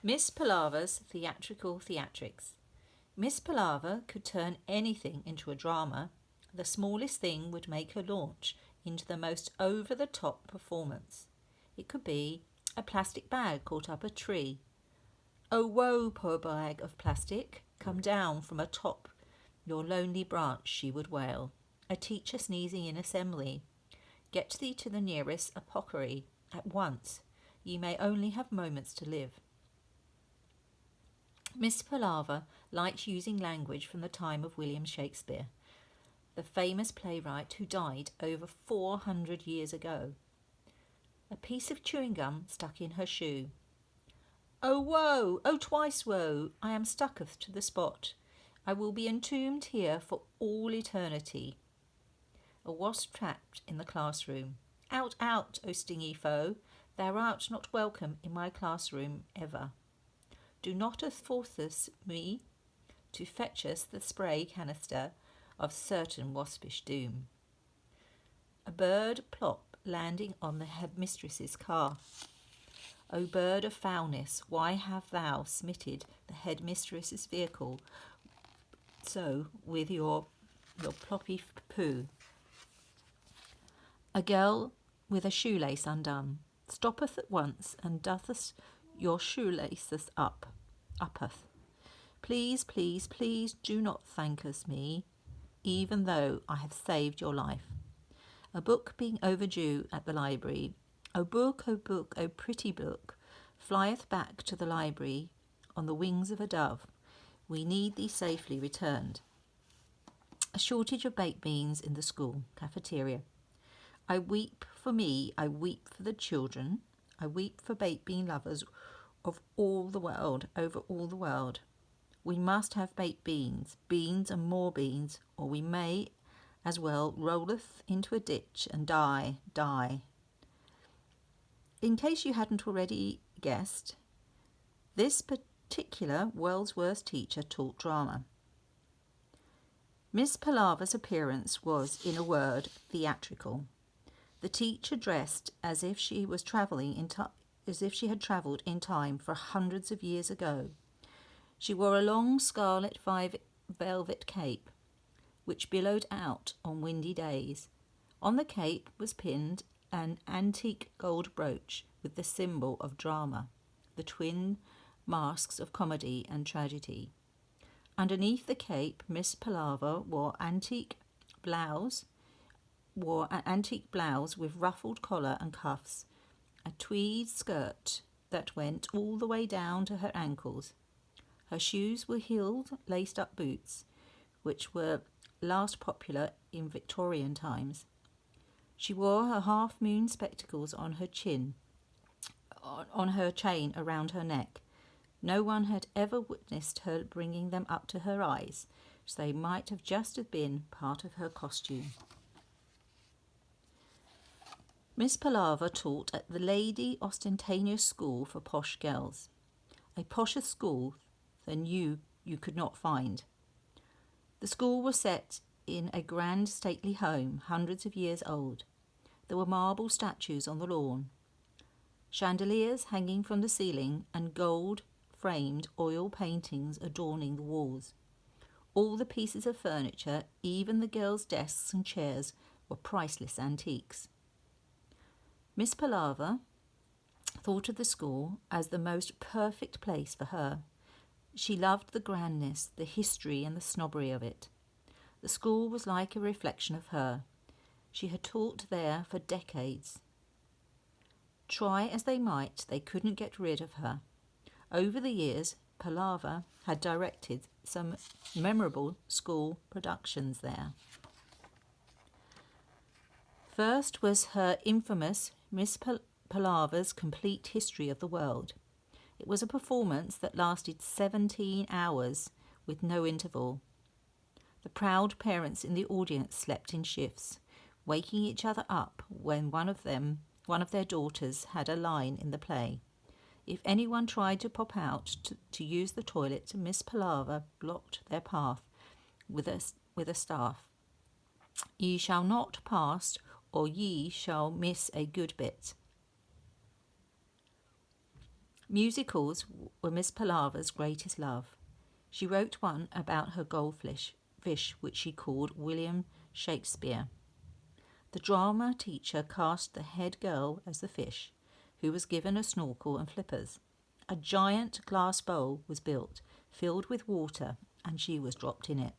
Miss Palaver's Theatrical Theatrics. Miss Palaver could turn anything into a drama. The smallest thing would make her launch into the most over-the-top performance. It could be a plastic bag caught up a tree. Oh, woe, poor bag of plastic, come down from atop your lonely branch, she would wail. A teacher sneezing in assembly. Get thee to the nearest apothecary at once. Ye may only have moments to live. Miss Palaver liked using language from the time of William Shakespeare, the famous playwright who died over 400 years ago. A piece of chewing gum stuck in her shoe. Oh, woe! Oh, twice woe! I am stucketh to the spot. I will be entombed here for all eternity. A wasp trapped in the classroom. Out, out, O stingy foe! Thou art not welcome in my classroom ever. Do not force me to fetch us the spray canister of certain waspish doom. A bird plop landing on the headmistress's car. O bird of foulness, why have thou smitted the headmistress's vehicle so with your ploppy poo? A girl with a shoelace undone stoppeth at once and dotheth your shoelaces uppeth. Please, please, please do not thank us me, even though I have saved your life. A book being overdue at the library. O book, O pretty book, flieth back to the library on the wings of a dove. We need thee safely returned. A shortage of baked beans in the school cafeteria. I weep for me, I weep for the children, I weep for baked bean lovers of all the world, over all the world. We must have baked beans, beans and more beans, or we may as well rolleth into a ditch and die. In case you hadn't already guessed, this particular world's worst teacher taught drama. Miss Palaver's appearance was, in a word, theatrical. The teacher dressed as if she was as if she had travelled in time for hundreds of years ago. She wore a long scarlet velvet cape, which billowed out on windy days. On the cape was pinned an antique gold brooch with the symbol of drama, the twin masks of comedy and tragedy. Underneath the cape, Miss Palaver wore an antique blouse with ruffled collar and cuffs, a tweed skirt that went all the way down to her ankles. Her shoes were heeled, laced-up boots, which were last popular in Victorian times. She wore her half-moon spectacles on her chain around her neck. No one had ever witnessed her bringing them up to her eyes, so they might have just been part of her costume. Miss Palaver taught at the Lady Ostentatious School for Posh Girls, a posher school than you could not find. The school was set in a grand stately home, hundreds of years old. There were marble statues on the lawn, chandeliers hanging from the ceiling, and gold-framed oil paintings adorning the walls. All the pieces of furniture, even the girls' desks and chairs, were priceless antiques. Miss Palaver thought of the school as the most perfect place for her. She loved the grandness, the history and the snobbery of it. The school was like a reflection of her. She had taught there for decades. Try as they might, they couldn't get rid of her. Over the years, Palaver had directed some memorable school productions there. First was her infamous Miss Palaver's Complete History of the World. It was a performance that lasted 17 hours with no interval. The proud parents in the audience slept in shifts, waking each other up when one of their daughters had a line in the play. If anyone tried to pop out to use the toilet, Miss Palaver blocked their path with a staff. Ye shall not pass, or ye shall miss a good bit. Musicals were Miss Palaver's greatest love. She wrote one about her fish, which she called William Shakespeare. The drama teacher cast the head girl as the fish, who was given a snorkel and flippers. A giant glass bowl was built, filled with water, and she was dropped in it.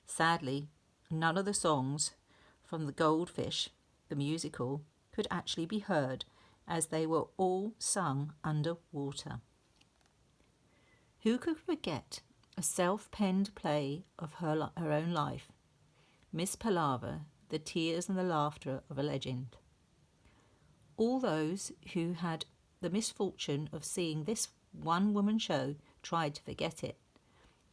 Sadly, none of the songs from The Goldfish, the musical, could actually be heard, as they were all sung under water. Who could forget a self-penned play of her own life? Miss Palaver, the tears and the laughter of a legend. All those who had the misfortune of seeing this one-woman show tried to forget it,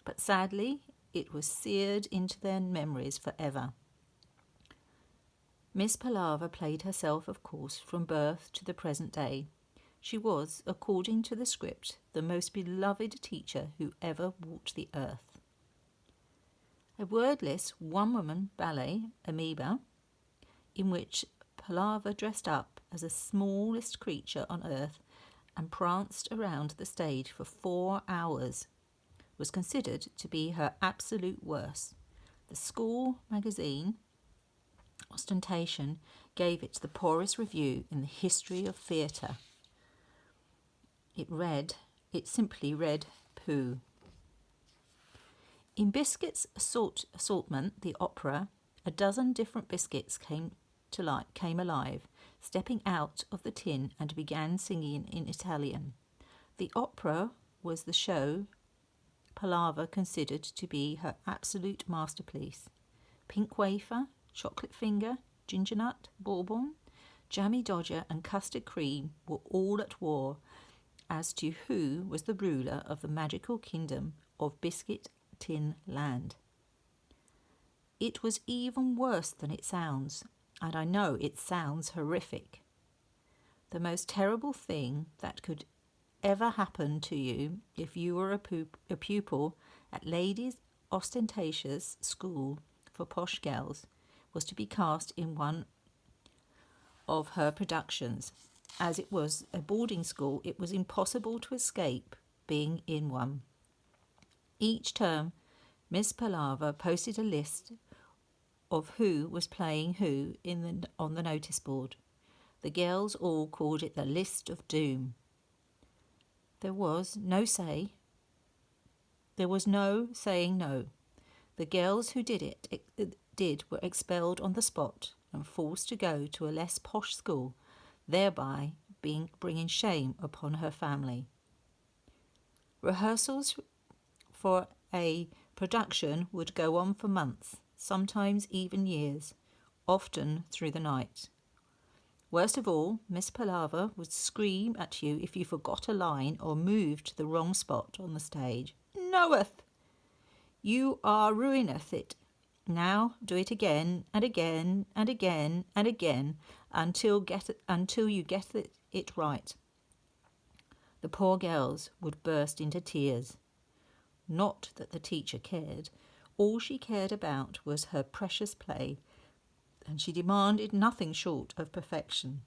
but sadly it was seared into their memories forever. Miss Palaver played herself, of course, from birth to the present day. She was, according to the script, the most beloved teacher who ever walked the earth. A wordless one-woman ballet, Amoeba, in which Palaver dressed up as the smallest creature on earth and pranced around the stage for 4 hours, was considered to be her absolute worst. The school magazine Ostentation gave it the poorest review in the history of theatre. It simply read, pooh. In Biscuit's Assortment, the opera, a dozen different biscuits came alive, stepping out of the tin and began singing in Italian. The opera was the show Palaver considered to be her absolute masterpiece. Pink wafer, chocolate finger, ginger nut, bourbon, jammy dodger and custard cream were all at war as to who was the ruler of the magical kingdom of Biscuit Tin Land. It was even worse than it sounds, and I know it sounds horrific. The most terrible thing that could ever happen to you if you were a pupil at Lady Ostentatious School for Posh Girls was to be cast in one of her productions. As it was a boarding school, it was impossible to escape being in one. Each term, Miss Palaver posted a list of who was playing who on the notice board. The girls all called it the List of Doom. There was no saying no. The girls who did were expelled on the spot and forced to go to a less posh school, thereby bringing shame upon her family. Rehearsals for a production would go on for months, sometimes even years, often through the night. Worst of all, Miss Palaver would scream at you if you forgot a line or moved to the wrong spot on the stage. Knoweth! You are ruineth it. Now do it again and again and again and again until you get it right. The poor girls would burst into tears. Not that the teacher cared. All she cared about was her precious play, and she demanded nothing short of perfection.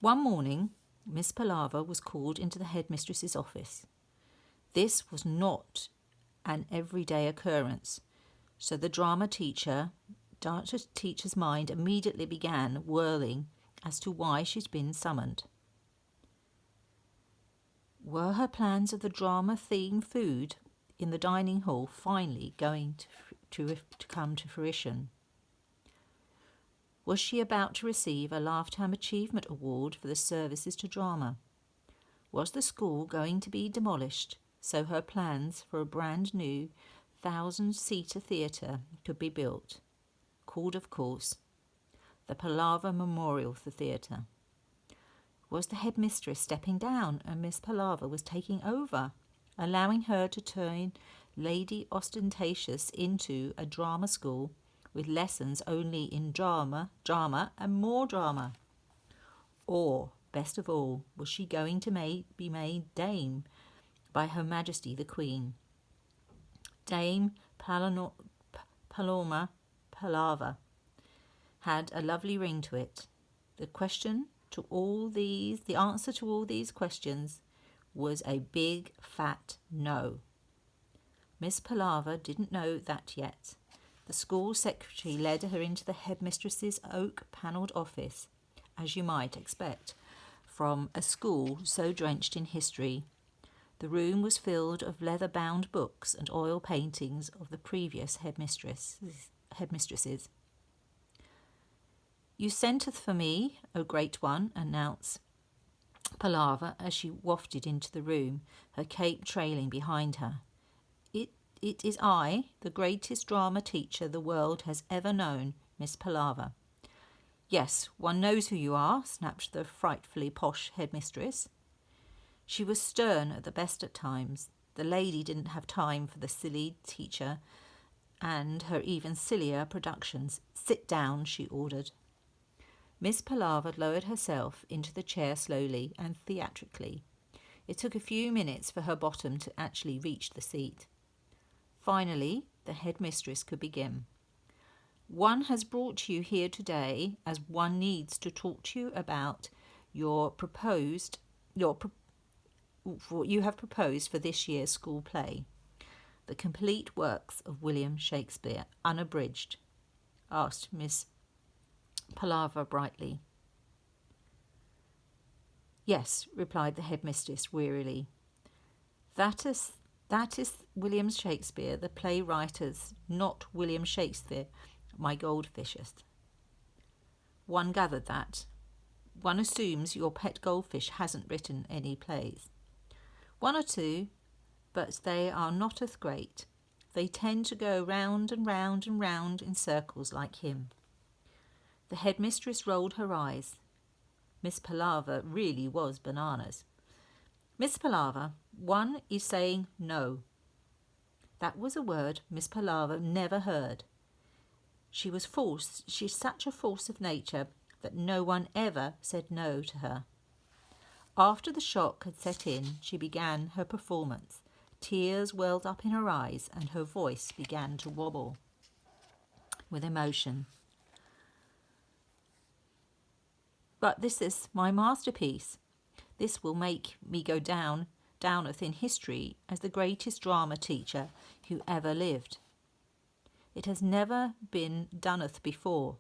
One morning, Miss Palaver was called into the headmistress's office. This was not an everyday occurrence, so the drama teacher's mind immediately began whirling as to why she'd been summoned. Were her plans of the drama-themed food in the dining hall finally going to come to fruition? Was she about to receive a Lifetime Achievement Award for the services to drama? Was the school going to be demolished so her plans for a brand new 1,000-seater theatre could be built, called, of course, the Palaver Memorial Theatre? Was the headmistress stepping down and Miss Palaver was taking over, allowing her to turn Lady Ostentatious into a drama school with lessons only in drama, and more drama? Or, best of all, was she going to be made Dame by Her Majesty the Queen? Dame Paloma Palaver had a lovely ring to it. The question the answer to all these questions was a big fat no. Miss Palaver didn't know that yet. The school secretary led her into the headmistress's oak-panelled office, as you might expect, from a school so drenched in history. The room was filled of leather-bound books and oil paintings of the previous headmistresses. "You senteth for me, O great one," announced Palaver as she wafted into the room, her cape trailing behind her. It is I, the greatest drama teacher the world has ever known, Miss Palaver." "Yes, one knows who you are," snapped the frightfully posh headmistress. She was stern at the best at times. The lady didn't have time for the silly teacher and her even sillier productions. "Sit down," she ordered. Miss Palaver lowered herself into the chair slowly and theatrically. It took a few minutes for her bottom to actually reach the seat. Finally, the headmistress could begin. "One has brought you here today as one needs to talk to you about what you have proposed for this year's school play, the complete works of William Shakespeare, unabridged," asked Miss Palaver brightly. "Yes," replied the headmistress wearily. That is William Shakespeare, the playwrighter's, not William Shakespeare, my goldfisheth." "One gathered that. One assumes your pet goldfish hasn't written any plays." "One or two, but they are noteth great. They tend to go round and round and round in circles like him." The headmistress rolled her eyes. Miss Palaver really was bananas. "Miss Palaver, one is saying no." That was a word Miss Palaver never heard. She's such a force of nature that no one ever said no to her. After the shock had set in, she began her performance. Tears welled up in her eyes and her voice began to wobble with emotion. "But this is my masterpiece. This will make me go downeth in history as the greatest drama teacher who ever lived. It has never been doneth before.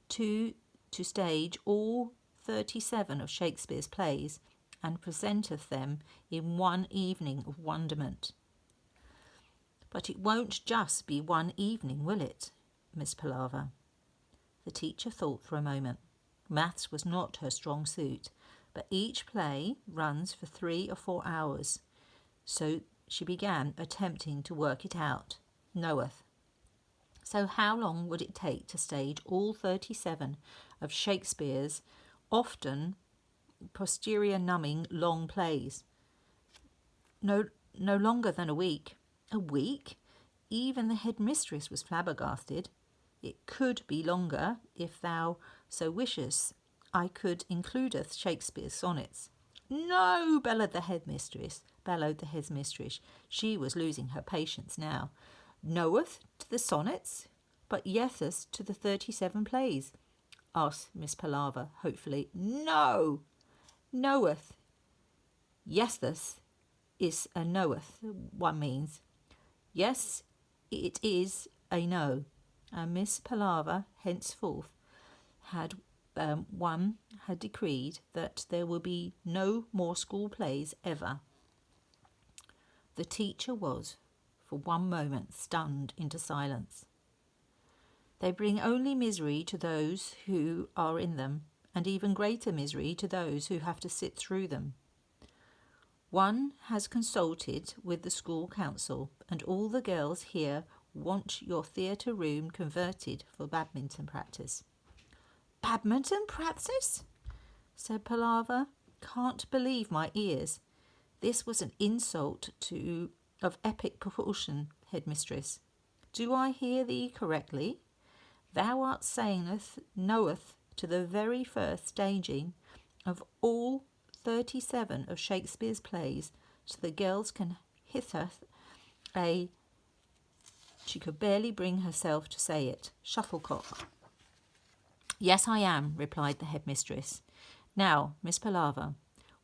To stage all 37 of Shakespeare's plays and presenteth them in one evening of wonderment." "But it won't just be one evening, will it, Miss Palaver?" The teacher thought for a moment. Maths was not her strong suit, but each play runs for 3 or 4 hours, so she began attempting to work it out. "Knoweth. So how long would it take to stage all 37 of Shakespeare's often posterior-numbing long plays?" No longer than a week." "A week?" Even the headmistress was flabbergasted. "It could be longer, if thou so wishest. I could includeth Shakespeare's sonnets." "No!" bellowed the headmistress. She was losing her patience now. "Knoweth to the sonnets, but yetheth to the 37 plays?" asked Miss Palaver hopefully. "No! Knoweth. Yetheth is a knoweth, one means." "Yes, it is a no." And Miss Palaver henceforth had decreed that there will be no more school plays ever. The teacher was, for one moment, stunned into silence. They bring only misery to those who are in them, and even greater misery to those who have to sit through them. One has consulted with the school council, and all the girls here want your theatre room converted for badminton practice." "Badminton practice?" said Palaver. "Can't believe my ears. This was an insult of epic proportion, headmistress. Do I hear thee correctly? Thou art saying knoweth to the very first staging of all 37 of Shakespeare's plays, so the girls can hitheth a—" She could barely bring herself to say it. "Shuttlecock." "Yes, I am," replied the headmistress. Now, Miss Palaver,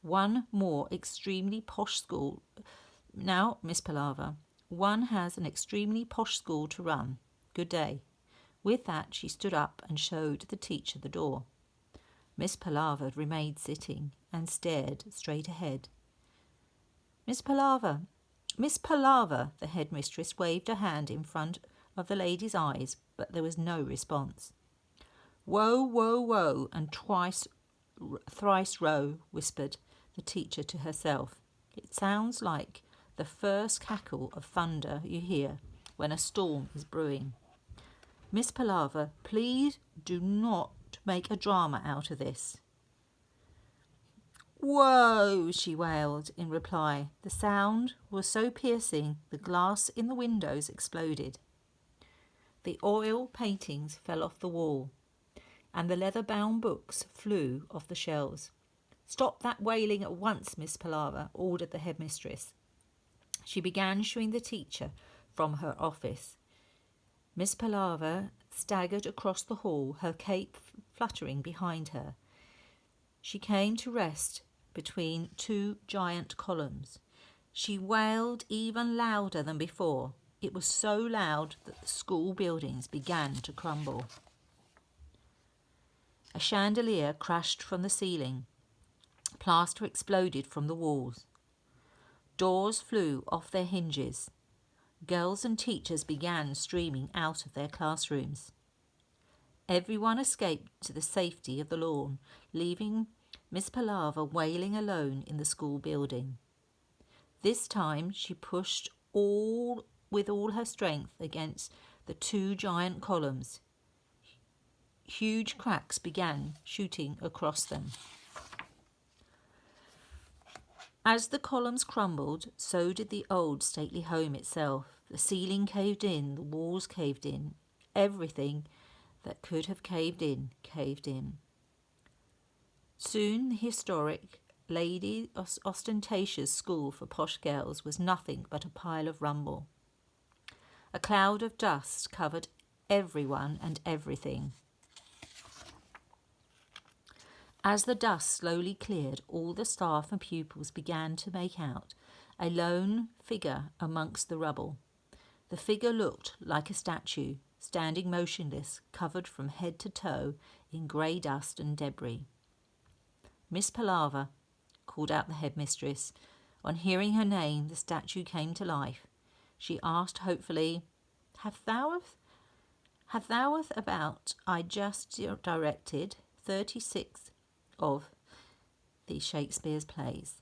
one more extremely posh school. Now, Miss Palaver, one has an extremely posh school to run. Good day. With that, she stood up and showed the teacher the door. Miss Palaver remained sitting and stared straight ahead. Miss Palaver, the headmistress waved her hand in front of the lady's eyes, but there was no response. Woe, woe, woe, and thrice row, whispered the teacher to herself. It sounds like the first cackle of thunder you hear when a storm is brewing. Miss Palaver, please do not make a drama out of this. Whoa, she wailed in reply. The sound was so piercing the glass in the windows exploded. The oil paintings fell off the wall, and the leather-bound books flew off the shelves. Stop that wailing at once, Miss Palaver, ordered the headmistress. She began shooing the teacher from her office. Miss Palaver staggered across the hall, her cape fluttering behind her. She came to rest between two giant columns. She wailed even louder than before. It was so loud that the school buildings began to crumble. A chandelier crashed from the ceiling. Plaster exploded from the walls. Doors flew off their hinges. Girls and teachers began streaming out of their classrooms. Everyone escaped to the safety of the lawn, leaving Miss Palaver wailing alone in the school building. This time she pushed with all her strength against the two giant columns. Huge cracks began shooting across them. As the columns crumbled, so did the old stately home itself. The ceiling caved in, the walls caved in. Everything that could have caved in, caved in. Soon the historic Lady Ostentatious School for Posh Girls was nothing but a pile of rumble. A cloud of dust covered everyone and everything. As the dust slowly cleared, all the staff and pupils began to make out a lone figure amongst the rubble. The figure looked like a statue, standing motionless, covered from head to toe in grey dust and debris. Miss Palaver, called out the headmistress. On hearing her name, the statue came to life. She asked hopefully, Have thou about I just directed 36 of the Shakespeare's plays.